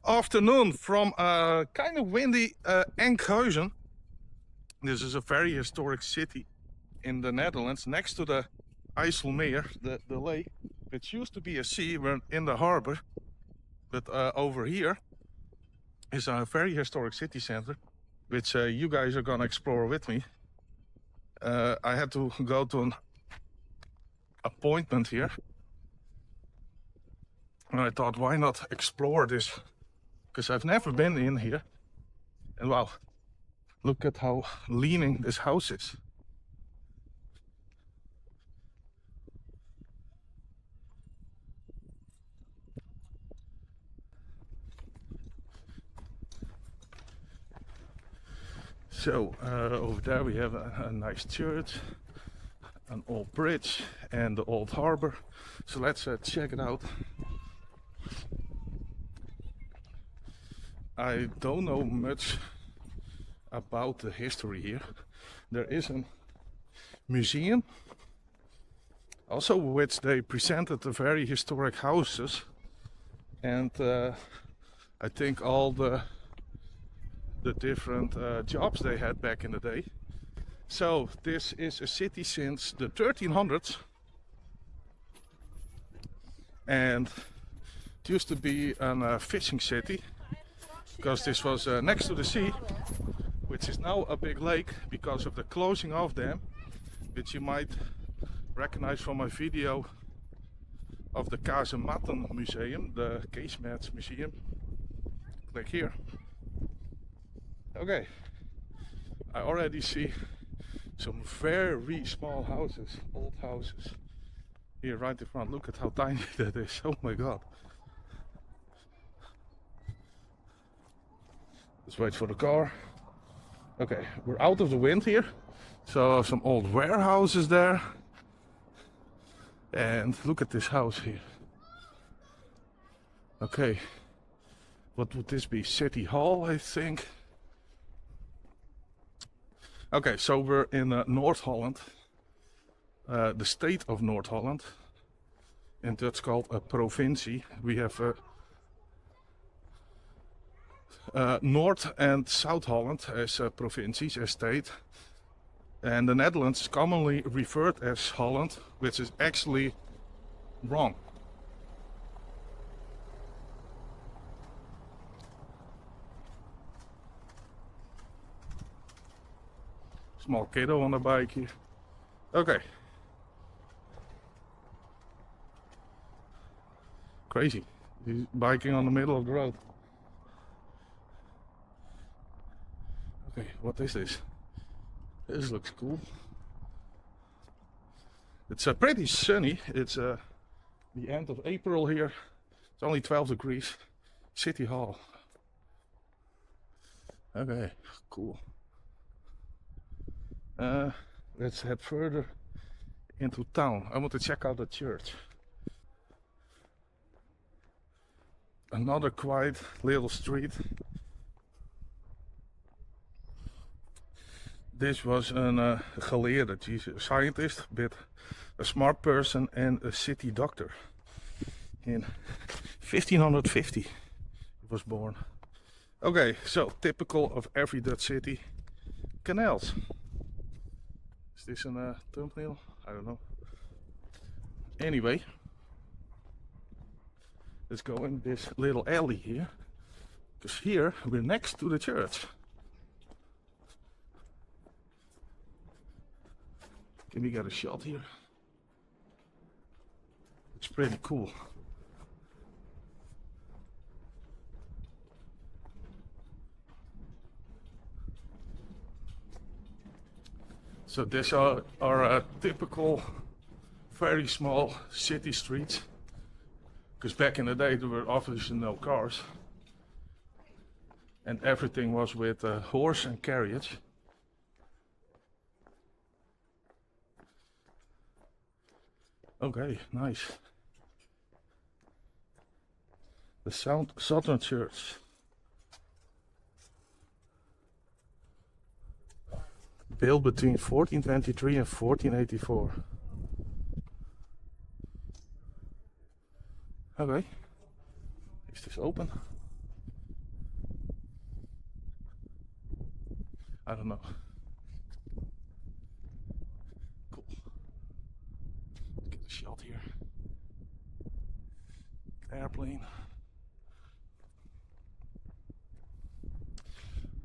afternoon from a kind of windy Enkhuizen. This is a very historic city in the Netherlands, next to the Ijsselmeer, the lake, which used to be a sea. We're in the harbor, but over here is a very historic city center, which you guys are gonna explore with me. I had to go to an appointment here, and I thought, why not explore this? Because I've never been in here. And wow, look at how leaning this house is. So over there we have a nice church, an old bridge and the old harbor. So let's check it out. I don't know much about the history here. There is a museum also which they presented the very historic houses, and I think all the different jobs they had back in the day. So this is a city since the 1300s, and it used to be a fishing city, because this was next to the sea, which is now a big lake because of the closing of them, which you might recognize from my video of the Casematten Museum, the Casemates Museum. Click here. Okay, I already see some very small houses, old houses, here right in front. Look at how tiny that is. Oh my god. Let's wait for the car. Okay, we're out of the wind here. So some old warehouses there. And look at this house here. Okay, what would this be? City Hall, I think. Okay, so we're in North Holland, the state of North Holland. In Dutch called a provincie. We have North and South Holland as provincies, as state. And the Netherlands is commonly referred as Holland, which is actually wrong. Small kiddo on a bike here. Okay. Crazy. He's biking on the middle of the road. Okay, what is this? This looks cool. It's pretty sunny. It's the end of April here. It's only 12 degrees. City Hall. Okay, cool. Let's head further into town. I want to check out the church. Another quiet little street. This was a geleerde, he's a scientist, but a smart person and a city doctor. In 1550 he was born. Okay, so typical of every Dutch city. Canals. Is this a thumbnail? I don't know. Anyway, let's go in this little alley here, because here we're next to the church. Can we get a shot here? It's pretty cool. So these are typical, very small city streets. Because back in the day there were obviously no cars. And everything was with horse and carriage. Okay, nice. The Southern Church. Built between 1423 and 1484. Okay. Is this open? I don't know. Cool. Let's get a shot here. Airplane.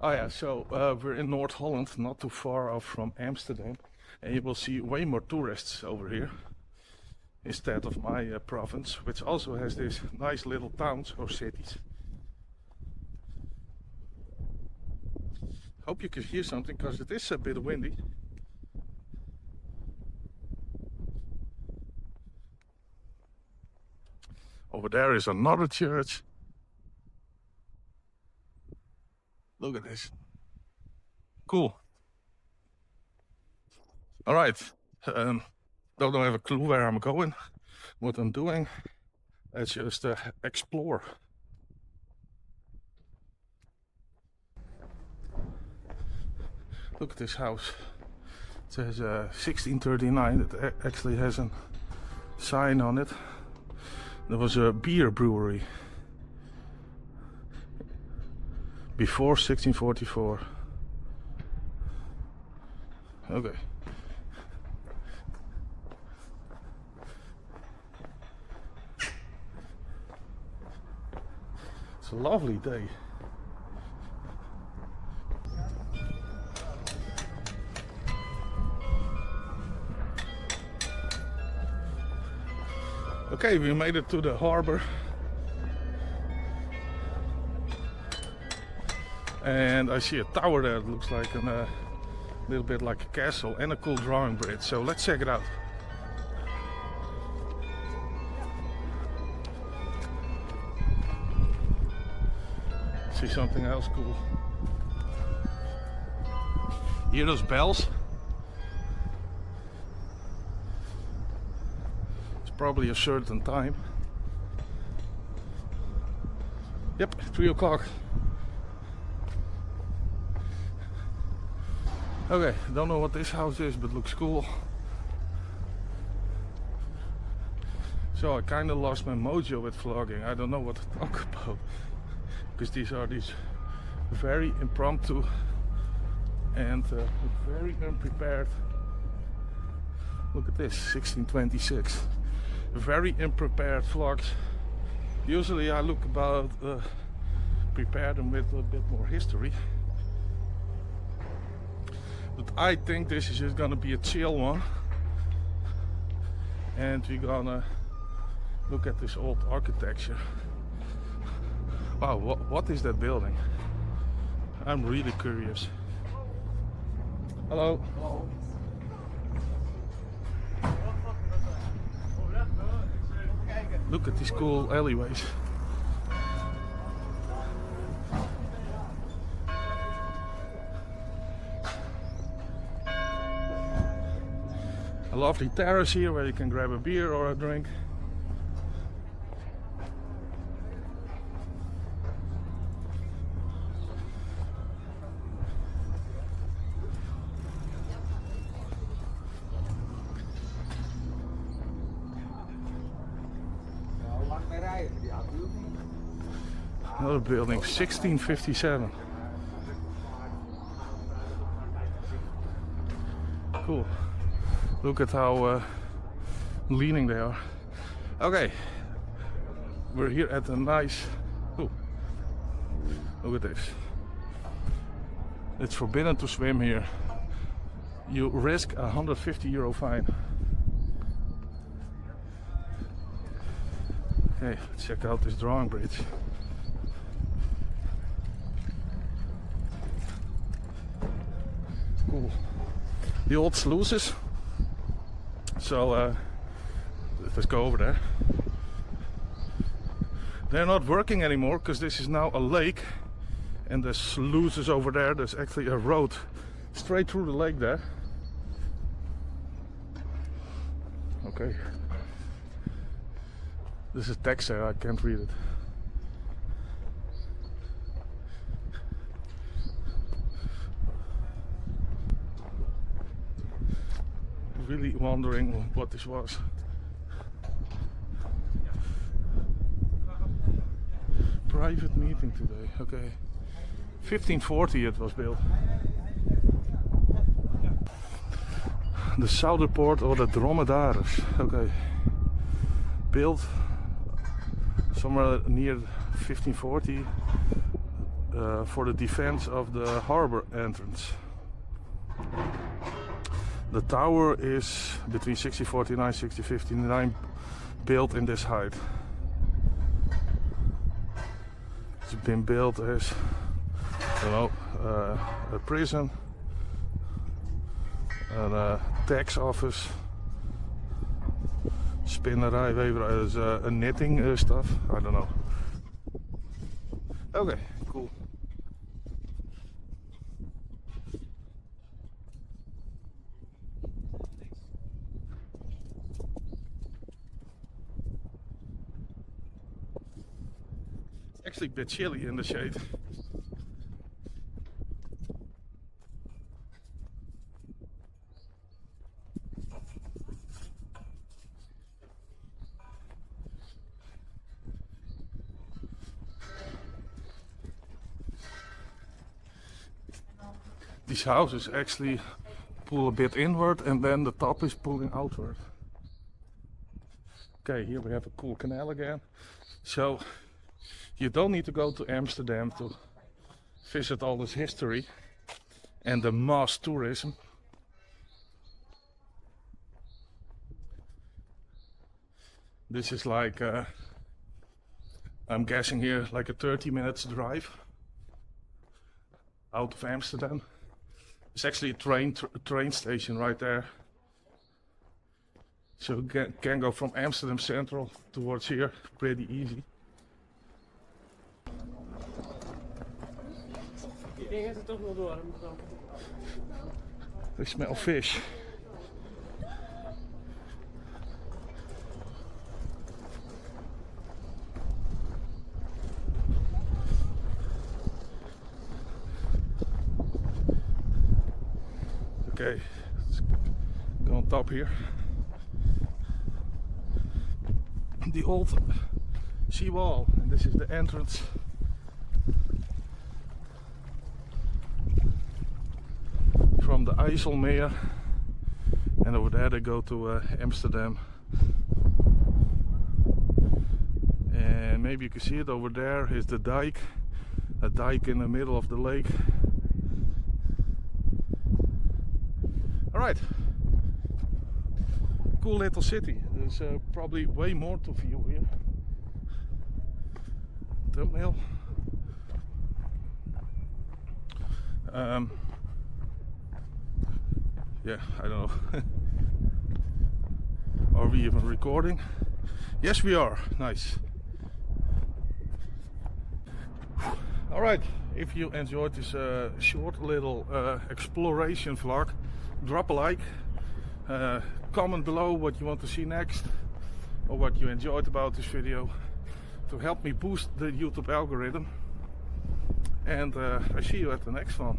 Oh yeah, so we're in North Holland, not too far off from Amsterdam, and you will see way more tourists over here instead of my province, which also has these nice little towns or cities. Hope you can hear something because it is a bit windy. Over there is another church. Look at this. Cool. All right. Don't have a clue where I'm going, what I'm doing. Let's just explore. Look at this house. It says 1639. It actually has a sign on it. There was a beer brewery before 1644. Okay. It's a lovely day. Okay, we made it to the harbor. And I see a tower there that looks like a little bit like a castle and a cool drawing bridge. So let's check it out. See something else cool. Hear those bells? It's probably a certain time. Yep, 3 o'clock. Okay, don't know what this house is, but looks cool. So I kind of lost my mojo with vlogging. I don't know what to talk about, because these are very impromptu and very unprepared. Look at this, 1626. Very unprepared vlogs. Usually I look about prepare them with a bit more history. But I think this is just gonna be a chill one, and we're gonna look at this old architecture. Wow, what is that building? I'm really curious. Hello. Look at these cool alleyways. A lovely terrace here where you can grab a beer or a drink. Another building, 1657. Cool. Look at how leaning they are. Okay, we're here at a nice. Oh, look at this. It's forbidden to swim here. You risk a €150 fine. Okay, let's check out this drawing bridge. Cool. The old sluices. So let's go over there. They're not working anymore because this is now a lake, and the sluices over there. There's actually a road straight through the lake there. Okay. This is text there, I can't read it. Really wondering what this was. Private meeting today, okay. 1540 it was built. the southern port or the Drommedaris. Okay, built somewhere near 1540 for the defense of the harbor entrance. The tower is between 1649 and 1659 built in this height. It's been built as, you know, a prison and a tax office, spinnerij, weverij, is a knitting stuff. I don't know. Okay, cool. It's actually a bit chilly in the shade. These houses actually pull a bit inward and then the top is pulling outward. Okay, here we have a cool canal again. So you don't need to go to Amsterdam to visit all this history and the mass tourism. This is like, I'm guessing here, like a 30 minutes drive out of Amsterdam. It's actually a train station right there. So you can go from Amsterdam Central towards here pretty easy. I smell fish. Okay, let's go on top here. The old seawall, and this is the entrance. From the Ijsselmeer, and over there they go to Amsterdam. And maybe you can see it over there is the dike, a dike in the middle of the lake. Alright, cool little city. There's probably way more to view here. Thumbnail. Yeah, I don't know. Are we even recording? Yes, we are. Nice. Alright, if you enjoyed this short little exploration vlog, drop a like, comment below what you want to see next or what you enjoyed about this video to help me boost the YouTube algorithm, and I see you at the next one.